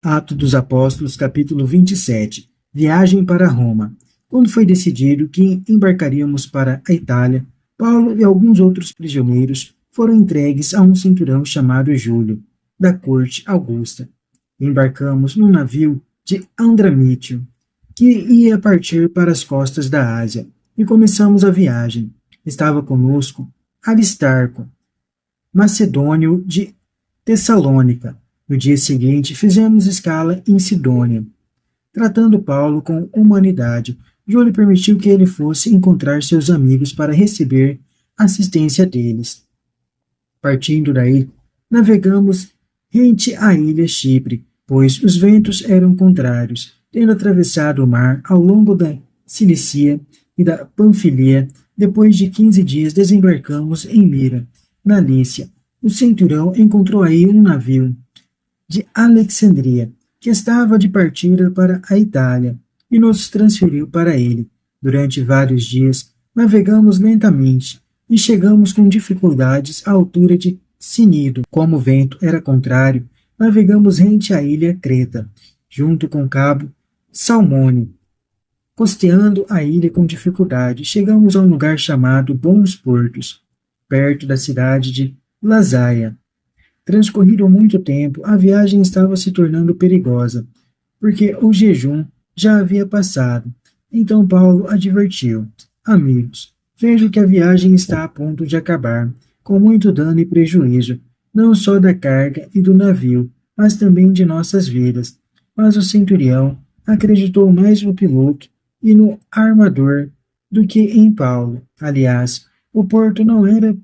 Atos dos Apóstolos, capítulo 27. Viagem para Roma. Quando foi decidido que embarcaríamos para a Itália, Paulo e alguns outros prisioneiros foram entregues a um centurião chamado Júlio, da corte Augusta. Embarcamos num navio de Andramítio, que ia partir para as costas da Ásia, e começamos a viagem. Estava conosco Aristarco, macedônio de Tessalônica. No dia seguinte, fizemos escala em Sidônia. Tratando Paulo com humanidade, Júlio permitiu que ele fosse encontrar seus amigos para receber assistência deles. Partindo daí, navegamos rente à ilha Chipre, pois os ventos eram contrários. Tendo atravessado o mar ao longo da Cilícia e da Panfilia, depois de 15 dias desembarcamos em Mira, na Lícia. O centurião encontrou aí um navio de Alexandria, que estava de partida para a Itália, e nos transferiu para ele. Durante vários dias, navegamos lentamente e chegamos com dificuldades à altura de Cnido. Como o vento era contrário, navegamos rente à ilha Creta, junto com o cabo Salmone. Costeando a ilha com dificuldade, chegamos a um lugar chamado Bons Portos, perto da cidade de Lazaia. Transcorrido muito tempo, a viagem estava se tornando perigosa, porque o jejum já havia passado. Então Paulo advertiu: Amigos, vejo que a viagem está a ponto de acabar, com muito dano e prejuízo, não só da carga e do navio, mas também de nossas vidas. Mas o centurião acreditou mais no piloto e no armador do que em Paulo. Aliás, o porto não era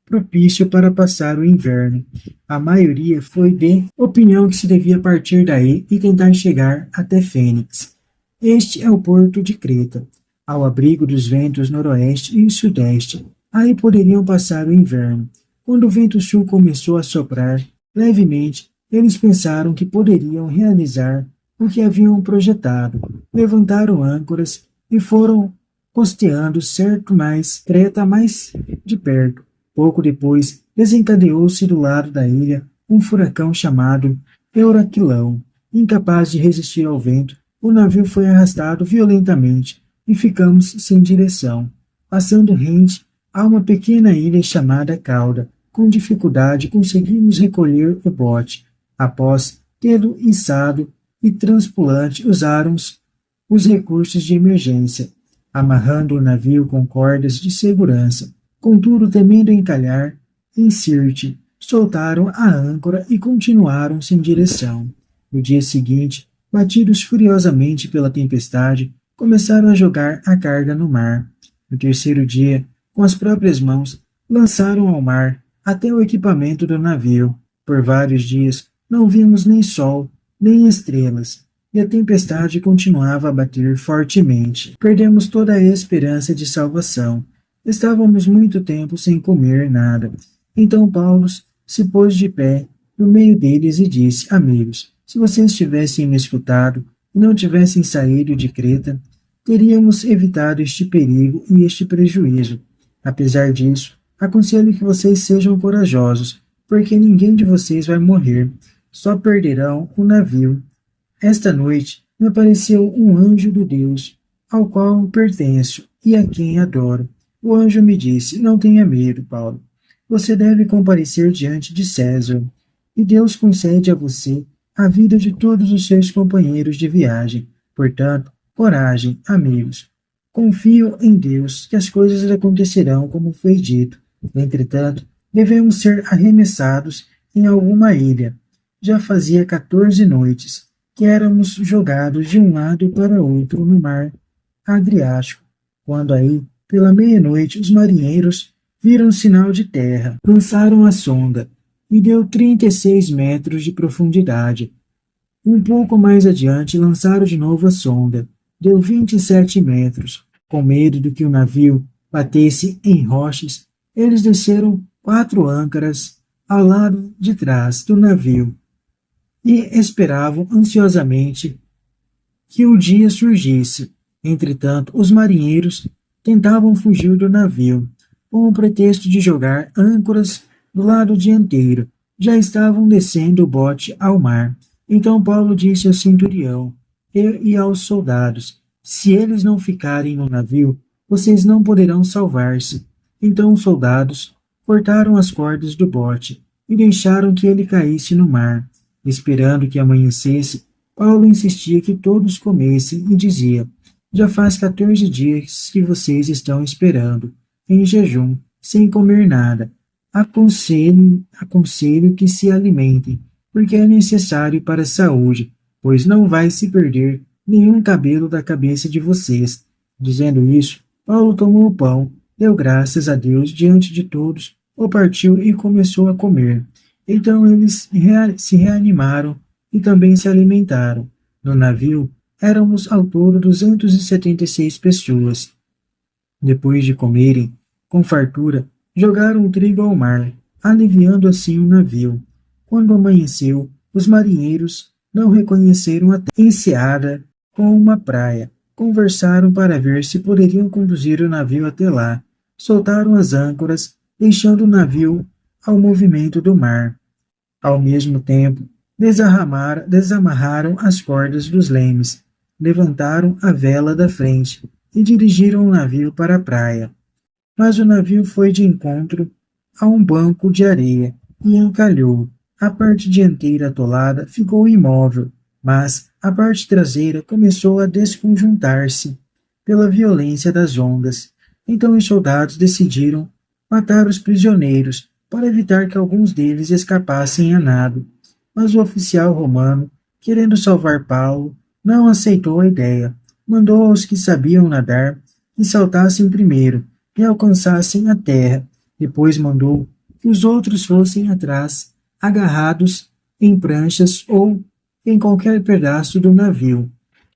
propício para passar o inverno. A maioria foi de opinião que se devia partir daí e tentar chegar até Fênix. Este é o porto de Creta, ao abrigo dos ventos noroeste e sudeste. Aí poderiam passar o inverno. Quando o vento sul começou a soprar levemente, eles pensaram que poderiam realizar o que haviam projetado. Levantaram âncoras e foram costeando certo mais Creta mais de perto. Pouco depois, desencadeou-se do lado da ilha um furacão chamado Euraquilão. Incapaz de resistir ao vento, o navio foi arrastado violentamente e ficamos sem direção, passando rente a uma pequena ilha chamada Cauda. Com dificuldade conseguimos recolher o bote. Após tê-lo içado e transpulante, usaram os recursos de emergência, amarrando o navio com cordas de segurança. Contudo, temendo encalhar em Sirte, soltaram a âncora e continuaram sem direção. No dia seguinte, batidos furiosamente pela tempestade, começaram a jogar a carga no mar. No terceiro dia, com as próprias mãos, lançaram ao mar até o equipamento do navio. Por vários dias, não vimos nem sol, nem estrelas, e a tempestade continuava a bater fortemente. Perdemos toda a esperança de salvação. Estávamos muito tempo sem comer nada. Então Paulo se pôs de pé no meio deles e disse: Amigos, se vocês tivessem me escutado e não tivessem saído de Creta, teríamos evitado este perigo e este prejuízo. Apesar disso, aconselho que vocês sejam corajosos, porque ninguém de vocês vai morrer, só perderão o navio. Esta noite me apareceu um anjo do Deus, ao qual pertenço e a quem adoro. O anjo me disse: Não tenha medo, Paulo. Você deve comparecer diante de César, e Deus concede a você a vida de todos os seus companheiros de viagem. Portanto, coragem, amigos. Confio em Deus que as coisas acontecerão como foi dito. Entretanto, devemos ser arremessados em alguma ilha. Já fazia 14 noites que éramos jogados de um lado para outro no mar Adriático, quando aí, pela meia-noite, os marinheiros viram sinal de terra, lançaram a sonda e deu 36 metros de profundidade. Um pouco mais adiante, lançaram de novo a sonda, deu 27 metros. Com medo de que o navio batesse em rochas, eles desceram 4 âncoras ao lado de trás do navio e esperavam ansiosamente que o dia surgisse. Entretanto, os marinheiros tentavam fugir do navio, com o pretexto de jogar âncoras do lado dianteiro. Já estavam descendo o bote ao mar. Então Paulo disse ao centurião e aos soldados: Se eles não ficarem no navio, vocês não poderão salvar-se. Então os soldados cortaram as cordas do bote e deixaram que ele caísse no mar. Esperando que amanhecesse, Paulo insistia que todos comessem e dizia: Já faz 14 dias que vocês estão esperando, em jejum, sem comer nada. Aconselho que se alimentem, porque é necessário para a saúde, pois não vai se perder nenhum cabelo da cabeça de vocês. Dizendo isso, Paulo tomou o pão, deu graças a Deus diante de todos, o partiu e começou a comer. Então eles se reanimaram e também se alimentaram. No navio éramos ao todo 276 pessoas. Depois de comerem, com fartura, jogaram o trigo ao mar, aliviando assim o navio. Quando amanheceu, os marinheiros não reconheceram a enseada com uma praia. Conversaram para ver se poderiam conduzir o navio até lá. Soltaram as âncoras, deixando o navio ao movimento do mar. Ao mesmo tempo, desamarraram as cordas dos lemes, levantaram a vela da frente e dirigiram o navio para a praia. Mas o navio foi de encontro a um banco de areia e encalhou. A parte dianteira atolada ficou imóvel, mas a parte traseira começou a desconjuntar-se pela violência das ondas. Então os soldados decidiram matar os prisioneiros para evitar que alguns deles escapassem a nado. Mas o oficial romano, querendo salvar Paulo, não aceitou a ideia. Mandou aos que sabiam nadar que saltassem primeiro e alcançassem a terra. Depois mandou que os outros fossem atrás, agarrados em pranchas ou em qualquer pedaço do navio.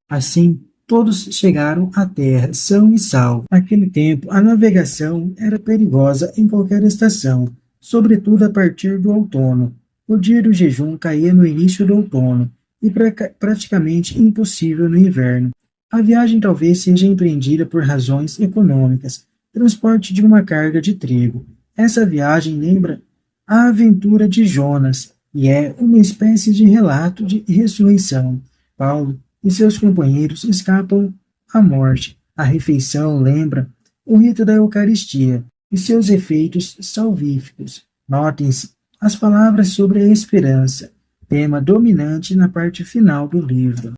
Assim, todos chegaram à terra, são e salvos. Naquele tempo, a navegação era perigosa em qualquer estação, sobretudo a partir do outono. O dia do jejum caía no início do outono e praticamente impossível no inverno. A viagem talvez seja empreendida por razões econômicas, transporte de uma carga de trigo. Essa viagem lembra a aventura de Jonas e é uma espécie de relato de ressurreição. Paulo e seus companheiros escapam à morte. A refeição lembra o rito da Eucaristia e seus efeitos salvíficos. Notem-se as palavras sobre a esperança, tema dominante na parte final do livro.